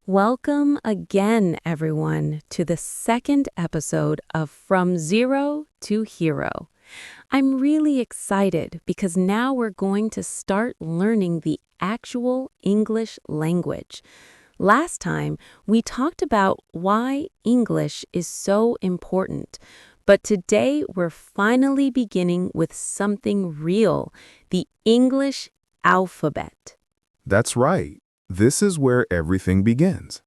Welcome again, everyone, to the second episode of From Zero to Hero. I'm really excited because now we're going to start learning the actual English language. Last time, we talked about why English is so important, but today we're finally beginning with something real, the English alphabet. That's right. This is where everything begins.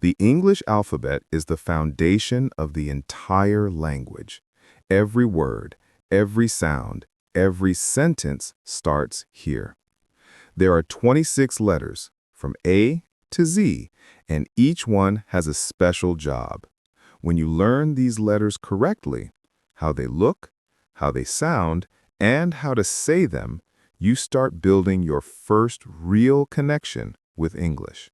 The English alphabet is the foundation of the entire language. Every word, every sound, every sentence starts here. There are 26 letters, from A to Z, and each one has a special job. When you learn these letters correctly, how they look, how they sound, and how to say them, you start building your first real connection with English.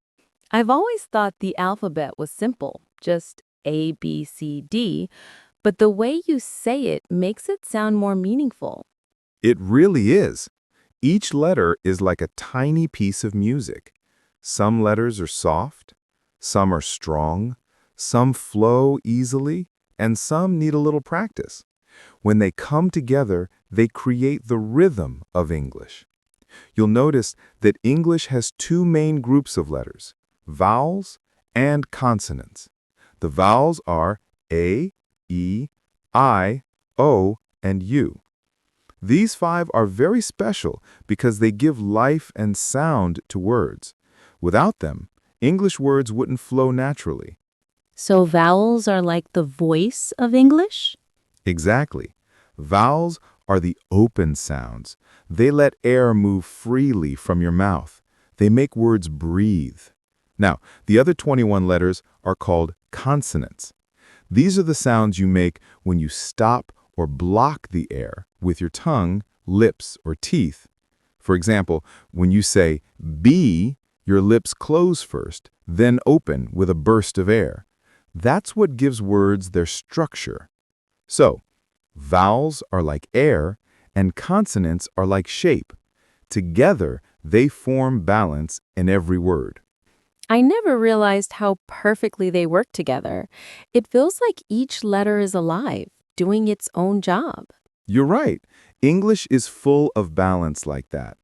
I've always thought the alphabet was simple, just A, B, C, D, but the way you say it makes it sound more meaningful. It really is. Each letter is like a tiny piece of music. Some letters are soft, some are strong, some flow easily, and some need a little practice. When they come together, they create the rhythm of English. You'll notice that English has two main groups of letters, vowels and consonants. The vowels are A, E, I, O, and U. These five are very special because they give life and sound to words. Without them, English words wouldn't flow naturally. So vowels are like the voice of English? Exactly. Vowels are the open sounds. They let air move freely from your mouth. They make words breathe. Now, the other 21 letters are called consonants. These are the sounds you make when you stop or block the air with your tongue, lips, or teeth. For example, when you say B, your lips close first, then open with a burst of air. That's what gives words their structure. So, vowels are like air, and consonants are like shape. Together, they form balance in every word. I never realized how perfectly they work together. It feels like each letter is alive, doing its own job. You're right. English is full of balance like that.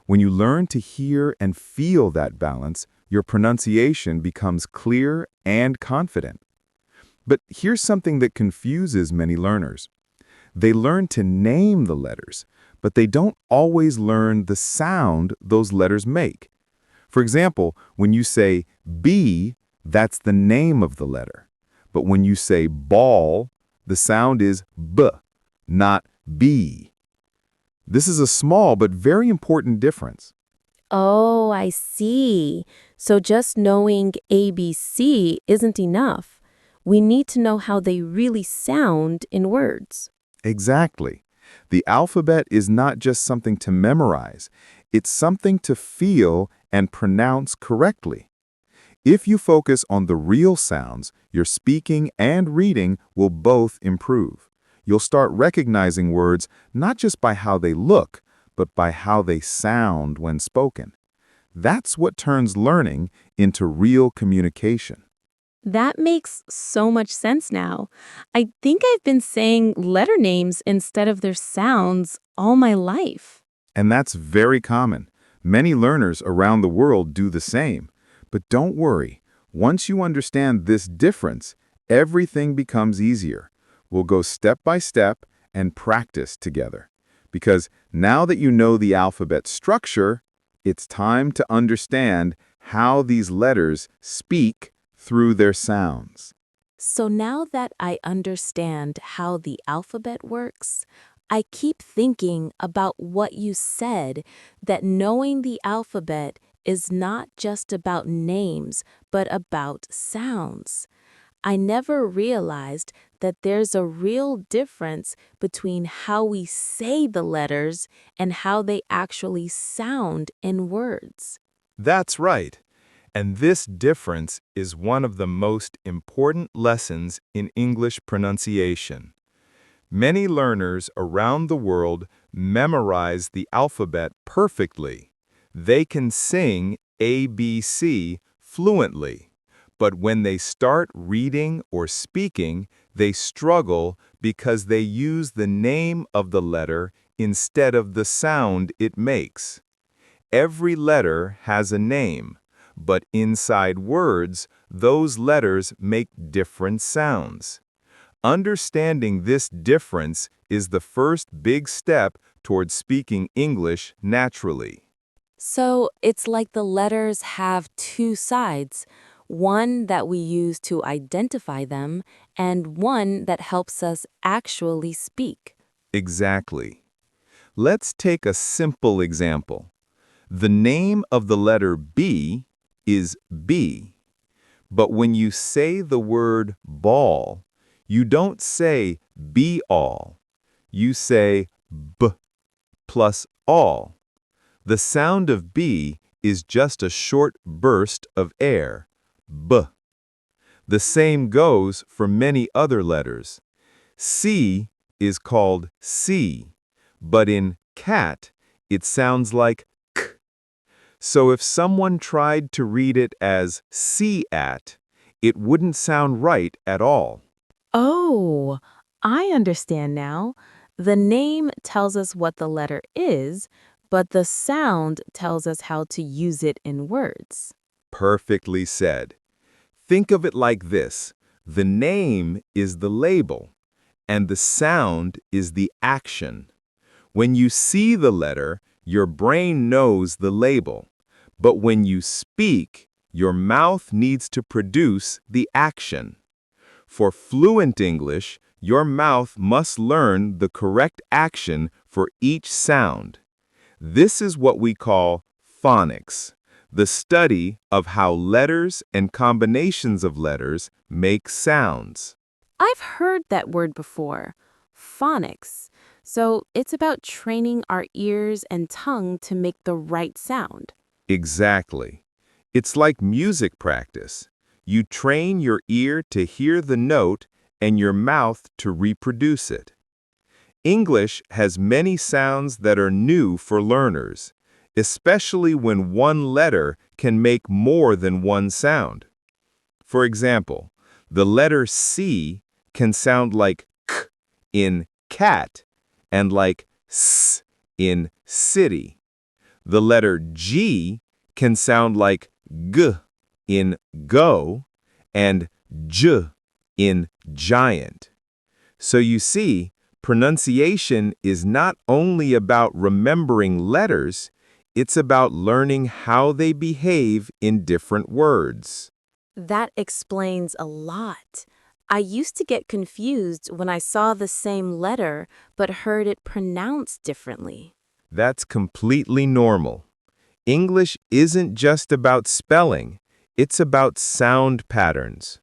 When you learn to hear and feel that balance, your pronunciation becomes clear and confident. But here's something that confuses many learners. They learn to name the letters, but they don't always learn the sound those letters make. For example, when you say B, that's the name of the letter. But when you say ball, the sound is B, not B. This is a small but very important difference. Oh, I see. So just knowing ABC isn't enough. We need to know how they really sound in words. Exactly. The alphabet is not just something to memorize. It's something to feel and pronounce correctly. If you focus on the real sounds, your speaking and reading will both improve. You'll start recognizing words not just by how they look, but by how they sound when spoken. That's what turns learning into real communication. That makes so much sense now. I think I've been saying letter names instead of their sounds all my life. And that's very common. Many learners around the world do the same. But don't worry, once you understand this difference, everything becomes easier. We'll go step by step and practice together. Because now that you know the alphabet structure, it's time to understand how these letters speak through their sounds. So now that I understand how the alphabet works, I keep thinking about what you said, that knowing the alphabet is not just about names, but about sounds. I never realized that there's a real difference between how we say the letters and how they actually sound in words. That's right. And this difference is one of the most important lessons in English pronunciation. Many learners around the world memorize the alphabet perfectly. They can sing ABC fluently, But when they start reading or speaking, they struggle because they use the name of the letter instead of the sound it makes. Every letter has a name, but inside words, those letters make different sounds. Understanding this difference is the first big step towards speaking English naturally. So it's like the letters have two sides, one that we use to identify them and one that helps us actually speak. Exactly. Let's take a simple example. The name of the letter B is B, but when you say the word ball, you don't say be all. You say b plus all. The sound of B is just a short burst of air, b. The same goes for many other letters. C is called C, but in cat, it sounds like k. So if someone tried to read it as see-at, it wouldn't sound right at all. Oh, I understand now. The name tells us what the letter is, but the sound tells us how to use it in words. Perfectly said. Think of it like this. The name is the label, and the sound is the action. When you see the letter, your brain knows the label. But when you speak, your mouth needs to produce the action. For fluent English, your mouth must learn the correct action for each sound. This is what we call phonics, the study of how letters and combinations of letters make sounds. I've heard that word before, phonics. So it's about training our ears and tongue to make the right sound. Exactly. It's like music practice. You train your ear to hear the note and your mouth to reproduce it. English has many sounds that are new for learners, especially when one letter can make more than one sound. For example, the letter C can sound like k in cat and like s in city. The letter G can sound like g in go and j in giant. So you see, pronunciation is not only about remembering letters, it's about learning how they behave in different words. That explains a lot. I used to get confused when I saw the same letter but heard it pronounced differently. That's completely normal. English isn't just about spelling, it's about sound patterns.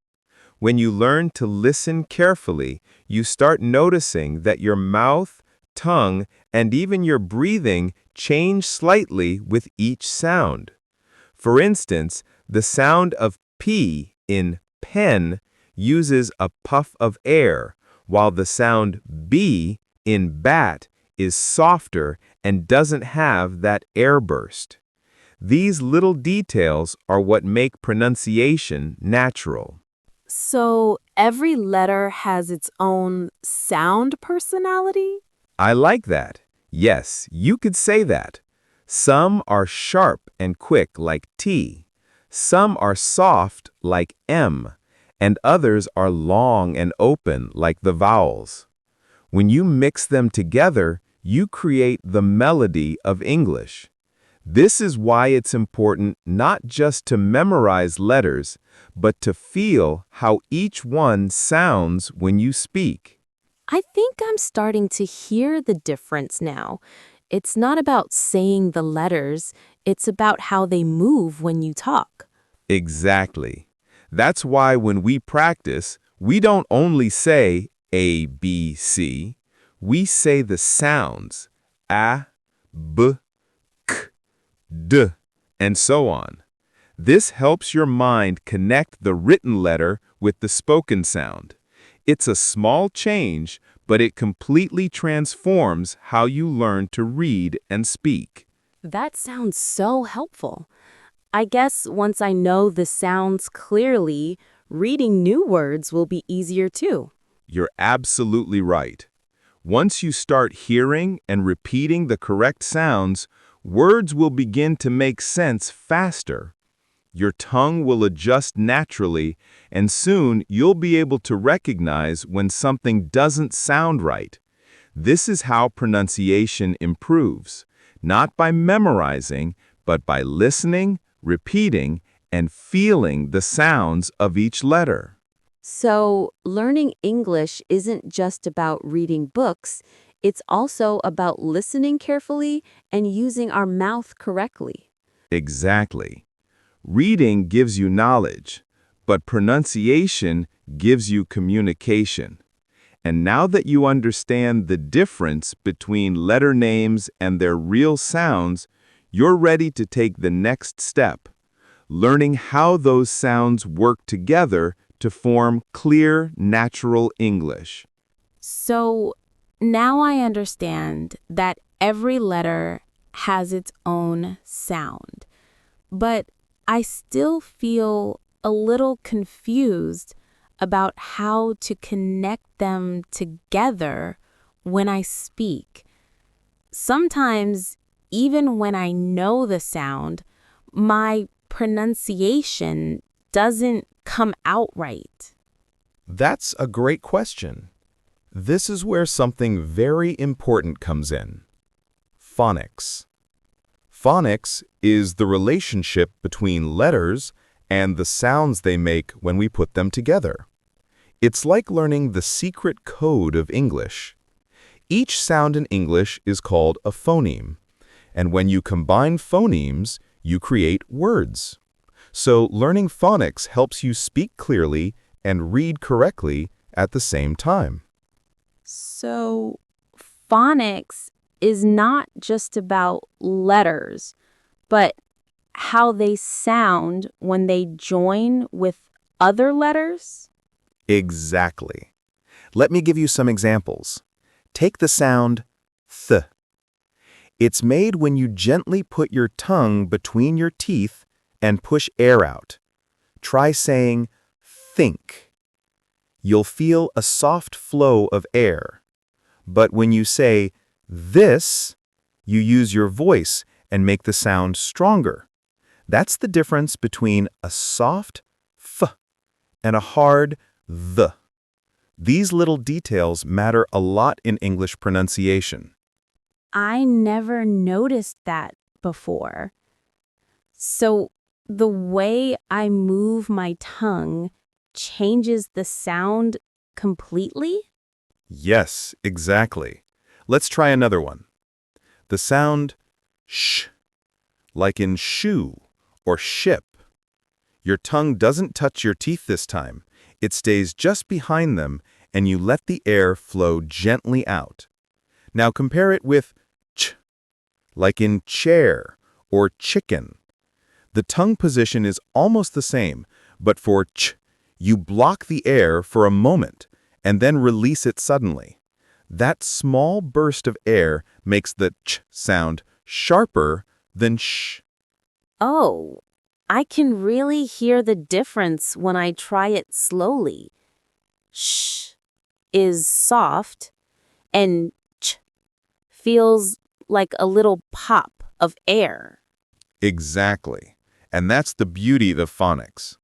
When you learn to listen carefully, you start noticing that your mouth, tongue, and even your breathing change slightly with each sound. For instance, the sound of P in pen uses a puff of air, while the sound B in bat is softer and doesn't have that air burst. These little details are what make pronunciation natural. So every letter has its own sound personality? I like that. Yes, you could say that. Some are sharp and quick like T. Some are soft like M. And others are long and open like the vowels. When you mix them together, you create the melody of English. This is why it's important not just to memorize letters, but to feel how each one sounds when you speak. I think I'm starting to hear the difference now. It's not about saying the letters, it's about how they move when you talk. Exactly. That's why when we practice, we don't only say A, B, C. We say the sounds A, B, K, D, and so on. This helps your mind connect the written letter with the spoken sound. It's a small change, but it completely transforms how you learn to read and speak. That sounds so helpful. I guess once I know the sounds clearly, reading new words will be easier too. You're absolutely right. Once you start hearing and repeating the correct sounds, words will begin to make sense faster. Your tongue will adjust naturally, and soon you'll be able to recognize when something doesn't sound right. This is how pronunciation improves, not by memorizing, but by listening, repeating, and feeling the sounds of each letter. So, learning English isn't just about reading books, it's also about listening carefully and using our mouth correctly. Exactly. Reading gives you knowledge, but pronunciation gives you communication. And now that you understand the difference between letter names and their real sounds, you're ready to take the next step, learning how those sounds work together to form clear, natural English. So, now I understand that every letter has its own sound. But I still feel a little confused about how to connect them together when I speak. Sometimes, even when I know the sound, my pronunciation doesn't come out right. That's a great question. This is where something very important comes in. Phonics. Phonics is the relationship between letters and the sounds they make when we put them together. It's like learning the secret code of English. Each sound in English is called a phoneme, and when you combine phonemes, you create words. So learning phonics helps you speak clearly and read correctly at the same time. So, phonics is not just about letters, but how they sound when they join with other letters? Exactly. Let me give you some examples. Take the sound th. It's made when you gently put your tongue between your teeth and push air out. Try saying think. You'll feel a soft flow of air. But when you say this, you use your voice and make the sound stronger. That's the difference between a soft f and a hard th. These little details matter a lot in English pronunciation. I never noticed that before. So the way I move my tongue changes the sound completely? Yes, exactly. Let's try another one. The sound sh, like in shoe or ship. Your tongue doesn't touch your teeth this time. It stays just behind them, and you let the air flow gently out. Now compare it with ch, like in chair or chicken. The tongue position is almost the same, but for ch, you block the air for a moment and then release it suddenly. That small burst of air makes the ch sound sharper than sh. Oh, I can really hear the difference when I try it slowly. Sh is soft and ch feels like a little pop of air. Exactly. And that's the beauty of phonics.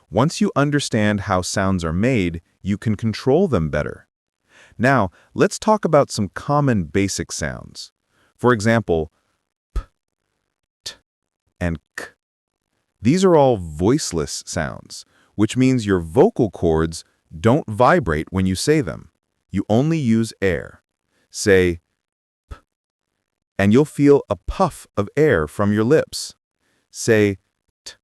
Once you understand how sounds are made, you can control them better. Now, let's talk about some common basic sounds. For example, p, t, and k. These are all voiceless sounds, which means your vocal cords don't vibrate when you say them. You only use air. Say p, and you'll feel a puff of air from your lips. Say t,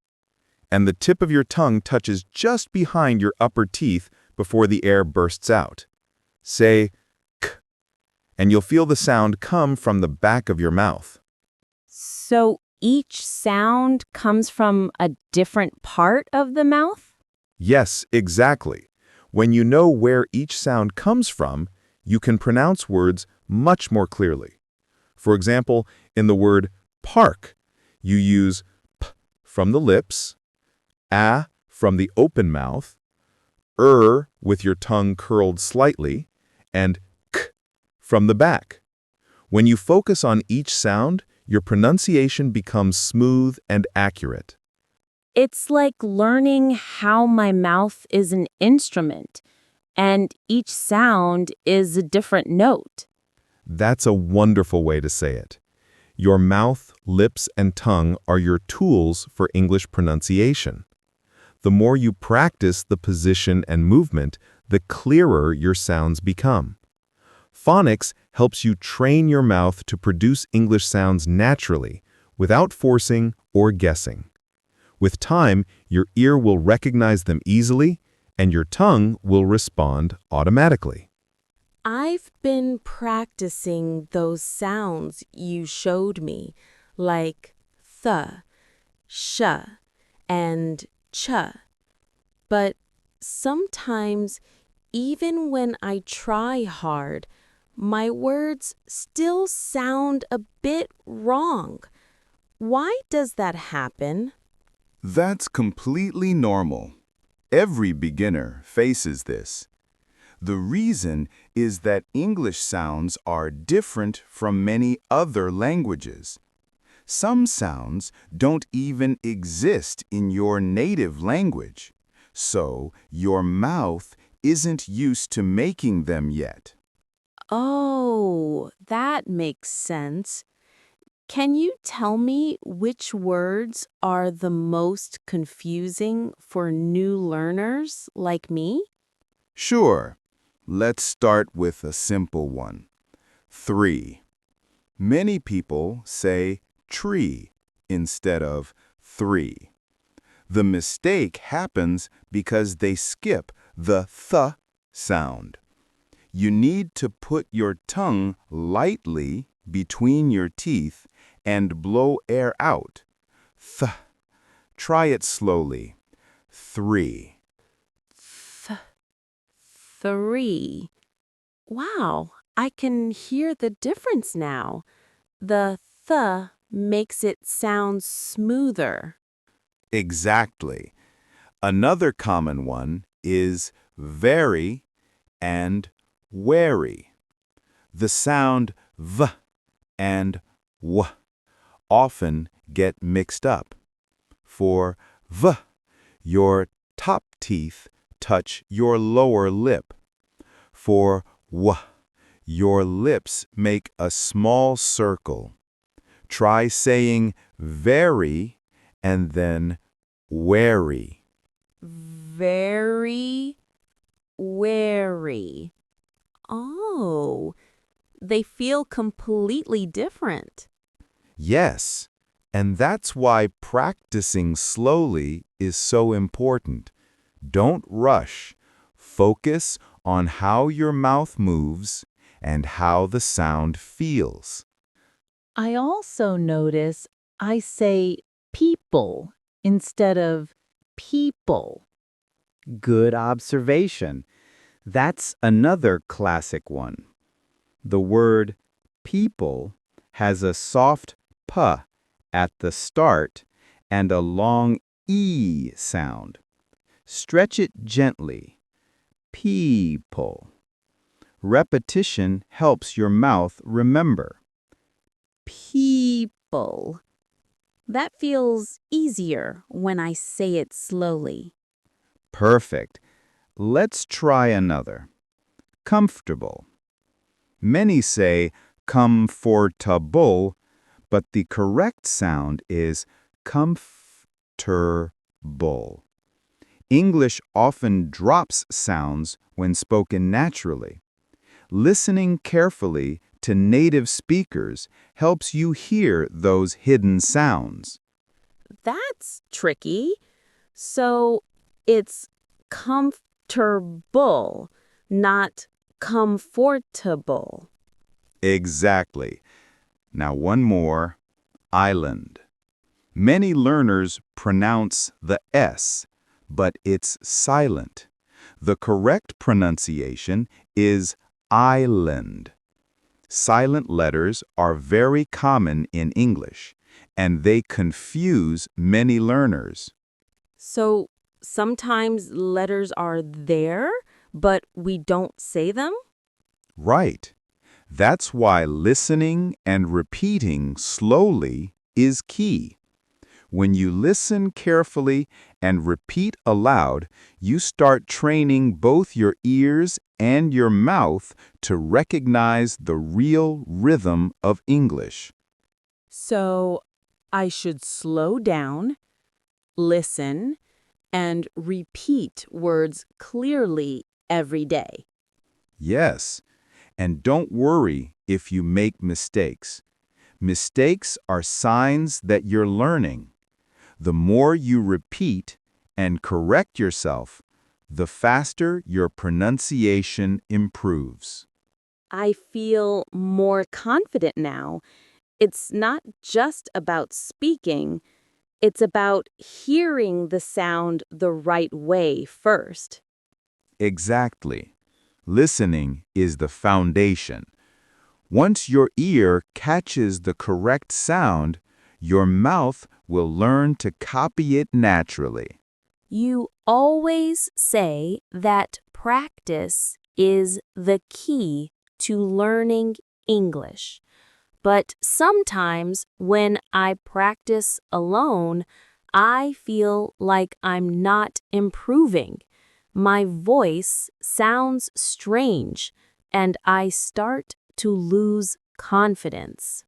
and the tip of your tongue touches just behind your upper teeth before the air bursts out. Say k, and you'll feel the sound come from the back of your mouth. So each sound comes from a different part of the mouth? Yes, exactly. When you know where each sound comes from, you can pronounce words much more clearly. For example, in the word park, you use p from the lips, a from the open mouth, with your tongue curled slightly, and k from the back. When you focus on each sound, your pronunciation becomes smooth and accurate. It's like learning how my mouth is an instrument, and each sound is a different note. That's a wonderful way to say it. Your mouth, lips, and tongue are your tools for English pronunciation. The more you practice the position and movement, the clearer your sounds become. Phonics helps you train your mouth to produce English sounds naturally, without forcing or guessing. With time, your ear will recognize them easily, and your tongue will respond automatically. I've been practicing those sounds you showed me, like th, sh, and ch. But sometimes, even when I try hard, my words still sound a bit wrong. Why does that happen? That's completely normal. Every beginner faces this. The reason is that English sounds are different from many other languages. Some sounds don't even exist in your native language, so your mouth isn't used to making them yet. Oh, that makes sense. Can you tell me which words are the most confusing for new learners like me? Sure, let's start with a simple one. 3. Many people say tree instead of 3. The mistake happens because they skip the th sound. You need to put your tongue lightly between your teeth and blow air out. Th. Try it slowly. 3. 3. Wow, I can hear the difference now. The th makes it sound smoother. Exactly. Another common one is very and wary. The sound v and w often get mixed up. For v, your top teeth touch your lower lip. For w, your lips make a small circle. Try saying very and then wary. Very wary. Oh, they feel completely different. Yes, and that's why practicing slowly is so important. Don't rush. Focus on how your mouth moves and how the sound feels. I also notice I say people instead of people. Good observation. That's another classic one. The word people has a soft p at the start and a long e sound. Stretch it gently. People. Repetition helps your mouth remember. People. That feels easier when I say it slowly. Perfect. Let's try another. Comfortable. Many say comfortable, but the correct sound is comfortable. English often drops sounds when spoken naturally. Listening carefully to native speakers helps you hear those hidden sounds. That's tricky. So it's comfortable, not comfortable. Exactly. Now one more. Island. Many learners pronounce the S, but it's silent. The correct pronunciation is island. Silent letters are very common in English, and they confuse many learners. So sometimes letters are there, but we don't say them? Right. That's why listening and repeating slowly is key. When you listen carefully and repeat aloud, you start training both your ears and your mouth to recognize the real rhythm of English. So I should slow down, listen, and repeat words clearly every day. Yes, and don't worry if you make mistakes. Mistakes are signs that you're learning. The more you repeat and correct yourself, the faster your pronunciation improves. I feel more confident now. It's not just about speaking, it's about hearing the sound the right way first. Exactly. Listening is the foundation. Once your ear catches the correct sound, your mouth will learn to copy it naturally. You always say that practice is the key to learning English. But sometimes when I practice alone, I feel like I'm not improving. My voice sounds strange, and I start to lose confidence.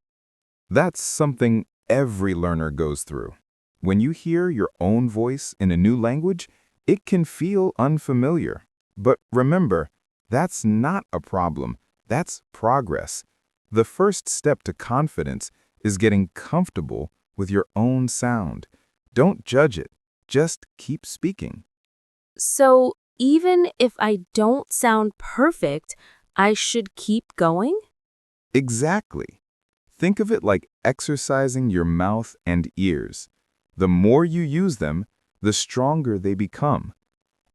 That's something every learner goes through. When you hear your own voice in a new language, it can feel unfamiliar. But remember, that's not a problem. That's progress. The first step to confidence is getting comfortable with your own sound. Don't judge it. Just keep speaking. So even if I don't sound perfect, I should keep going? Exactly. Think of it like exercising your mouth and ears. The more you use them, the stronger they become.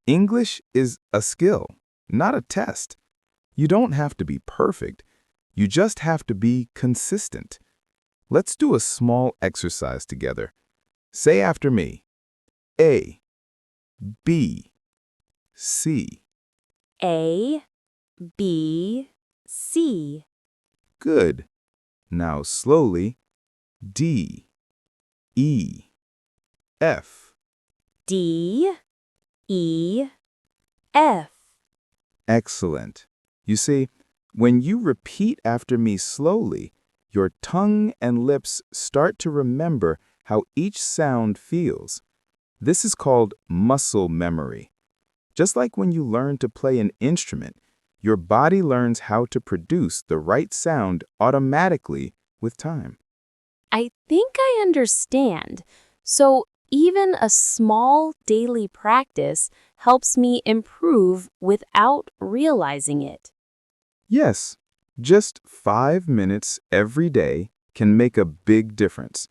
English is a skill, not a test. You don't have to be perfect. You just have to be consistent. Let's do a small exercise together. Say after me. A, B, C. A, B, C. Good. Now slowly. D, E, F. D, E, F. Excellent. You see, when you repeat after me slowly, your tongue and lips start to remember how each sound feels. This is called muscle memory. Just like when you learn to play an instrument, your body learns how to produce the right sound automatically with time. I think I understand. So even a small daily practice helps me improve without realizing it. Yes, just 5 minutes every day can make a big difference.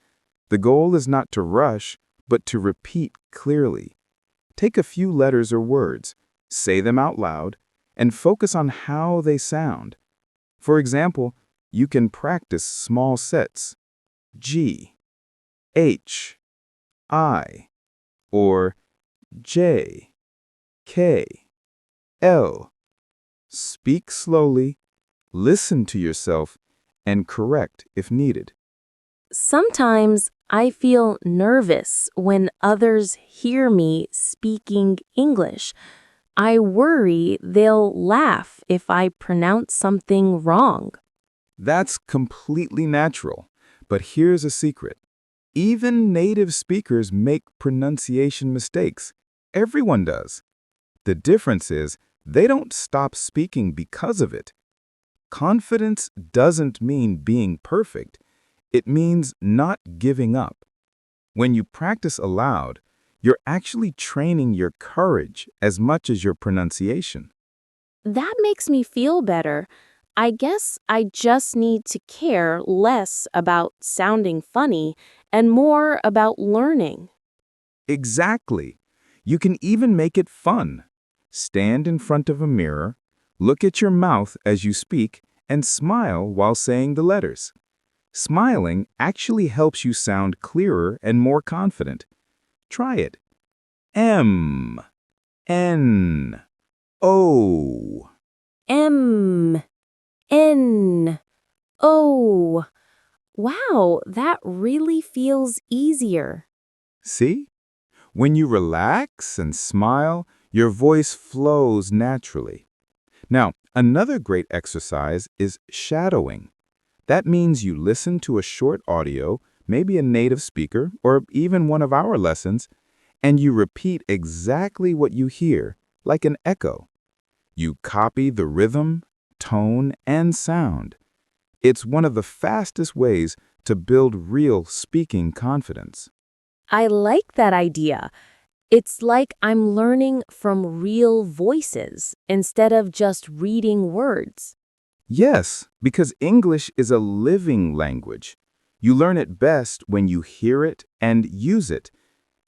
The goal is not to rush, but to repeat clearly. Take a few letters or words, say them out loud, and focus on how they sound. For example, you can practice small sets. G, H, I, or J, K, L. Speak slowly, listen to yourself, and correct if needed. Sometimes I feel nervous when others hear me speaking English. I worry they'll laugh if I pronounce something wrong. That's completely natural. But here's a secret. Even native speakers make pronunciation mistakes. Everyone does. The difference is they don't stop speaking because of it. Confidence doesn't mean being perfect. It means not giving up. When you practice aloud, you're actually training your courage as much as your pronunciation. That makes me feel better. I guess I just need to care less about sounding funny and more about learning. Exactly. You can even make it fun. Stand in front of a mirror, look at your mouth as you speak, and smile while saying the letters. Smiling actually helps you sound clearer and more confident. Try it. M, N, O. M, N, O. Wow, that really feels easier. See? When you relax and smile, your voice flows naturally. Now, another great exercise is shadowing. That means you listen to a short audio, maybe a native speaker, or even one of our lessons, and you repeat exactly what you hear, like an echo. You copy the rhythm, tone, and sound. It's one of the fastest ways to build real speaking confidence. I like that idea. It's like I'm learning from real voices instead of just reading words. Yes, because English is a living language. You learn it best when you hear it and use it.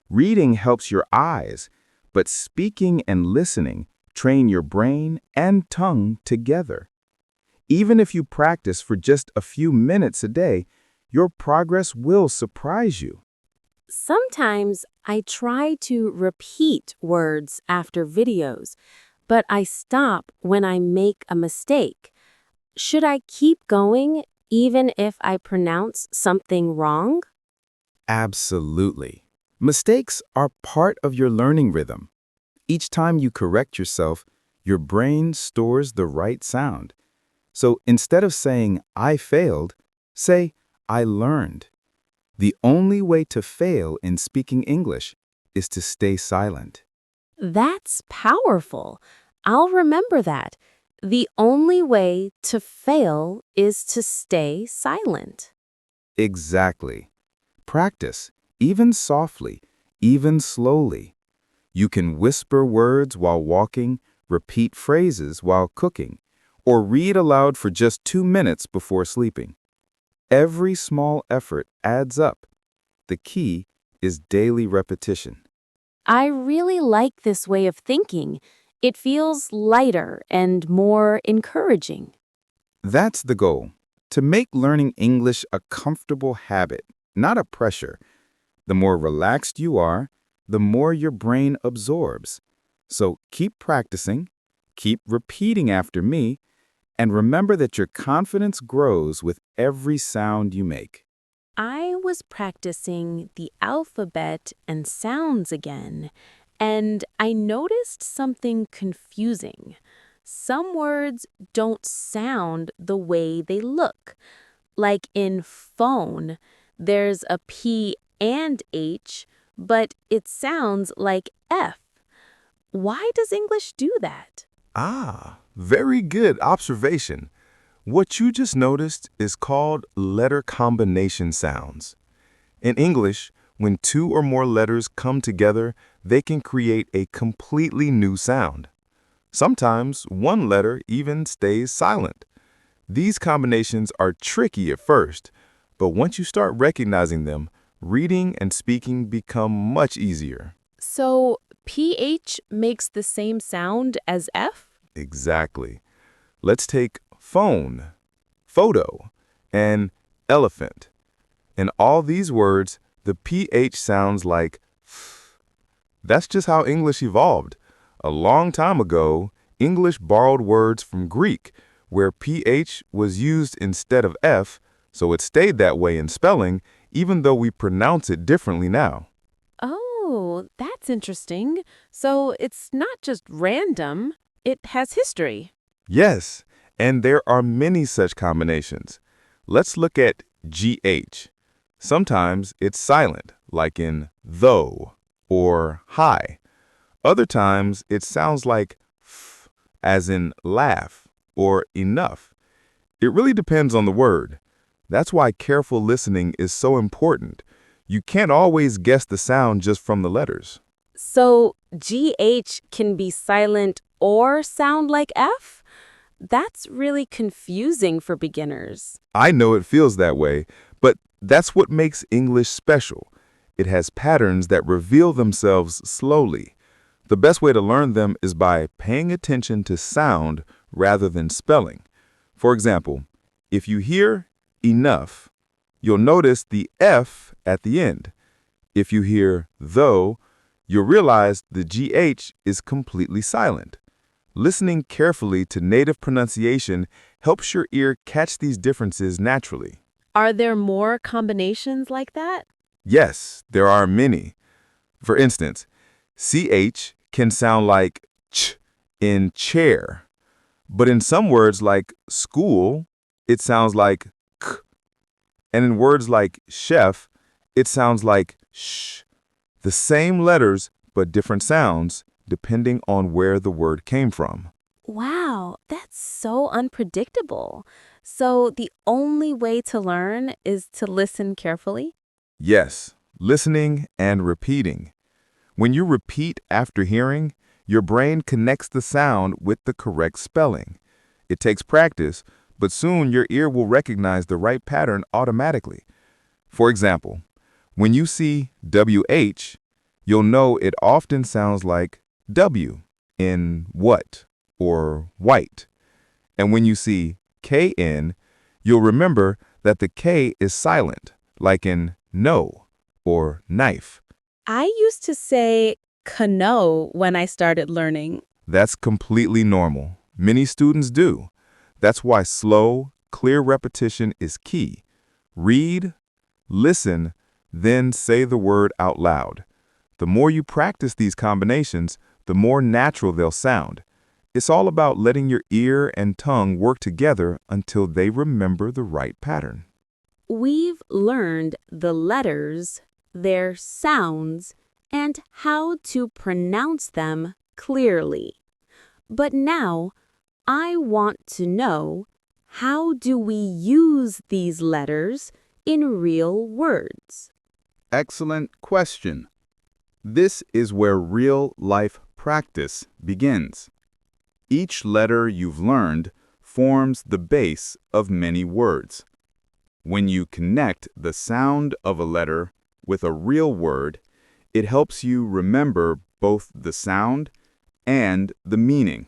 Reading helps your eyes, but speaking and listening train your brain and tongue together. Even if you practice for just a few minutes a day, your progress will surprise you. Sometimes I try to repeat words after videos, but I stop when I make a mistake. Should I keep going even if I pronounce something wrong? Absolutely. Mistakes are part of your learning rhythm. Each time you correct yourself, your brain stores the right sound. So instead of saying, I failed, say, I learned. The only way to fail in speaking English is to stay silent. That's powerful. I'll remember that. The only way to fail is to stay silent. Exactly. Practice, even softly, even slowly. You can whisper words while walking, repeat phrases while cooking, or read aloud for just 2 minutes before sleeping. Every small effort adds up. The key is daily repetition. I really like this way of thinking. It feels lighter and more encouraging. That's the goal, to make learning English a comfortable habit, not a pressure. The more relaxed you are, the more your brain absorbs. So keep practicing, keep repeating after me, and remember that your confidence grows with every sound you make. I was practicing the alphabet and sounds again, and I noticed something confusing. Some words don't sound the way they look. Like in phone, there's a P and H, but it sounds like F. Why does English do that? Ah, very good observation. What you just noticed is called letter combination sounds. In English, when two or more letters come together, they can create a completely new sound. Sometimes one letter even stays silent. These combinations are tricky at first, but once you start recognizing them, reading and speaking become much easier. So, PH makes the same sound as F? Exactly. Let's take phone, photo, and elephant. In all these words, the PH sounds like f. That's just how English evolved. A long time ago, English borrowed words from Greek, where PH was used instead of F, so it stayed that way in spelling, even though we pronounce it differently now. Oh, that's interesting. So it's not just random, it has history. Yes, and there are many such combinations. Let's look at GH. Sometimes it's silent, like in though or hi. Other times it sounds like f, as in laugh or enough. It really depends on the word. That's why careful listening is so important. You can't always guess the sound just from the letters. So GH can be silent or sound like F? That's really confusing for beginners. I know it feels that way, but that's what makes English special. It has patterns that reveal themselves slowly. The best way to learn them is by paying attention to sound rather than spelling. For example, if you hear enough, You'll notice the F at the end. If you hear though, you'll realize the GH is completely silent. Listening carefully to native pronunciation helps your ear catch these differences naturally. Are there more combinations like that? Yes, there are many. For instance, CH can sound like ch in chair, but in some words like school, it sounds like k. And in words like chef, it sounds like sh. The same letters, but different sounds, depending on where the word came from. Wow, that's so unpredictable. So the only way to learn is to listen carefully? Yes, listening and repeating. When you repeat after hearing, your brain connects the sound with the correct spelling. It takes practice, but soon your ear will recognize the right pattern automatically. For example, when you see WH, you'll know it often sounds like W in what or white. And when you see KN, you'll remember that the K is silent, like in no or knife. I used to say canoe when I started learning. That's completely normal. Many students do. That's why slow, clear repetition is key. Read, listen, then say the word out loud. The more you practice these combinations, the more natural they'll sound. It's all about letting your ear and tongue work together until they remember the right pattern. We've learned the letters, their sounds, and how to pronounce them clearly. But now, I want to know, how do we use these letters in real words? Excellent question. This is where real-life practice begins. Each letter you've learned forms the base of many words. When you connect the sound of a letter with a real word, it helps you remember both the sound and the meaning.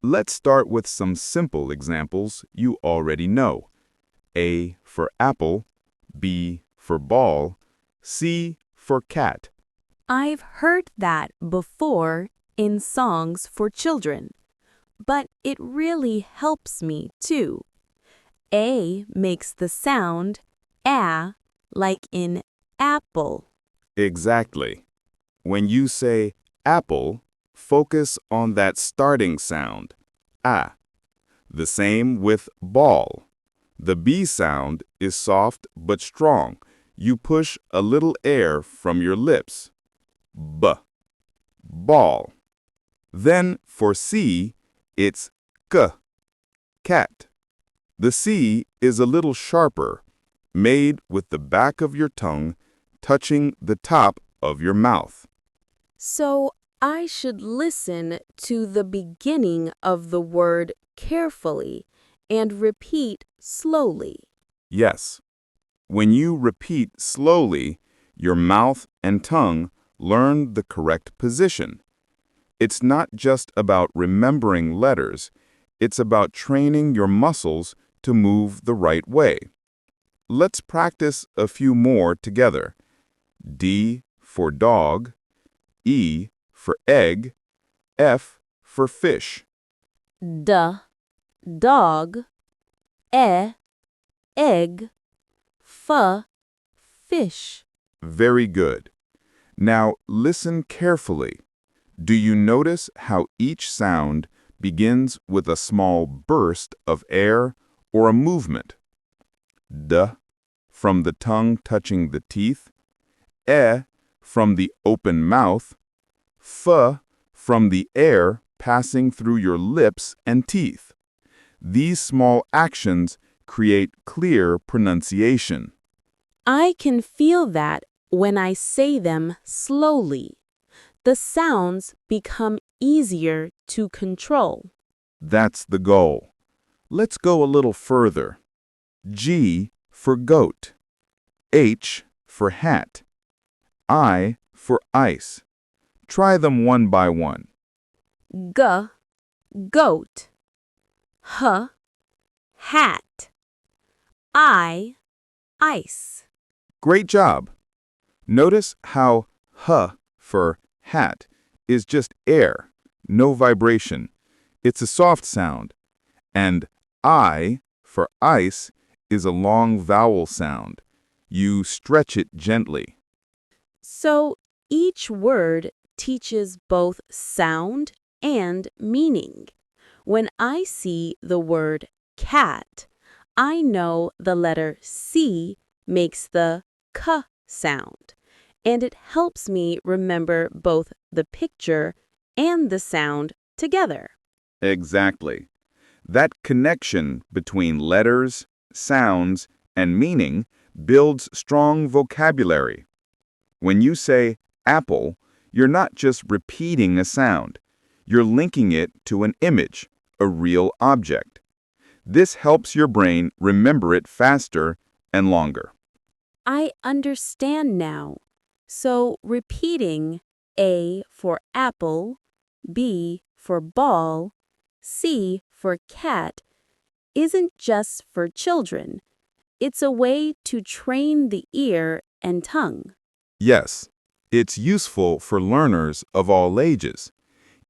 Let's start with some simple examples you already know. A for apple, B for ball, C for cat. I've heard that before in songs for children, but it really helps me too. A makes the sound a like in apple. Exactly. When you say apple, focus on that starting sound, a. The same with ball. The B sound is soft but strong. You push a little air from your lips. B. Ball. Then for C, it's k. Cat. The C is a little sharper, made with the back of your tongue touching the top of your mouth. So I should listen to the beginning of the word carefully and repeat slowly. Yes. When you repeat slowly, your mouth and tongue learn the correct position. It's not just about remembering letters, it's about training your muscles to move the right way. Let's practice a few more together. D for dog, E for egg, F for fish. D, dog, e, egg, f, fish. Very good. Now listen carefully. Do you notice how each sound begins with a small burst of air or a movement? D, from the tongue touching the teeth. E, from the open mouth. F, from the air passing through your lips and teeth. These small actions create clear pronunciation. I can feel that when I say them slowly. The sounds become easier to control. That's the goal. Let's go a little further. G for goat. H for hat. I for ice. Try them one by one. G, goat. H, hat. I, ice. Great job! Notice how h for hat is just air, no vibration. It's a soft sound. And I for ice is a long vowel sound. You stretch it gently. So each word teaches both sound and meaning. When I see the word cat, I know the letter C makes the k sound, and it helps me remember both the picture and the sound together. Exactly. That connection between letters, sounds, and meaning builds strong vocabulary. When you say apple, you're not just repeating a sound. You're linking it to an image, a real object. This helps your brain remember it faster and longer. I understand now. So repeating A for apple, B for ball, C for cat isn't just for children. It's a way to train the ear and tongue. Yes, it's useful for learners of all ages.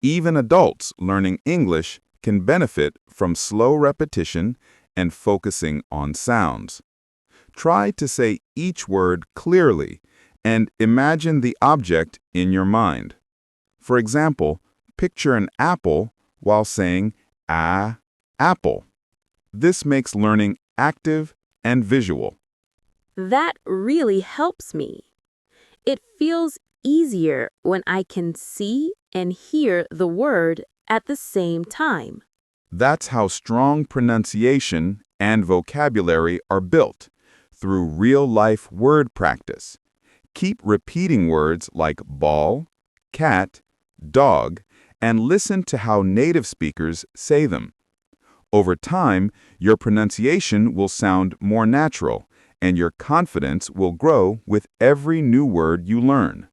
Even adults learning English can benefit from slow repetition and focusing on sounds. Try to say each word clearly and imagine the object in your mind. For example, picture an apple while saying apple. This makes learning active and visual. That really helps me. It feels easier when I can see and hear the word at the same time. That's how strong pronunciation and vocabulary are built, through real-life word practice. Keep repeating words like ball, cat, dog, and listen to how native speakers say them. Over time, your pronunciation will sound more natural, and your confidence will grow with every new word you learn.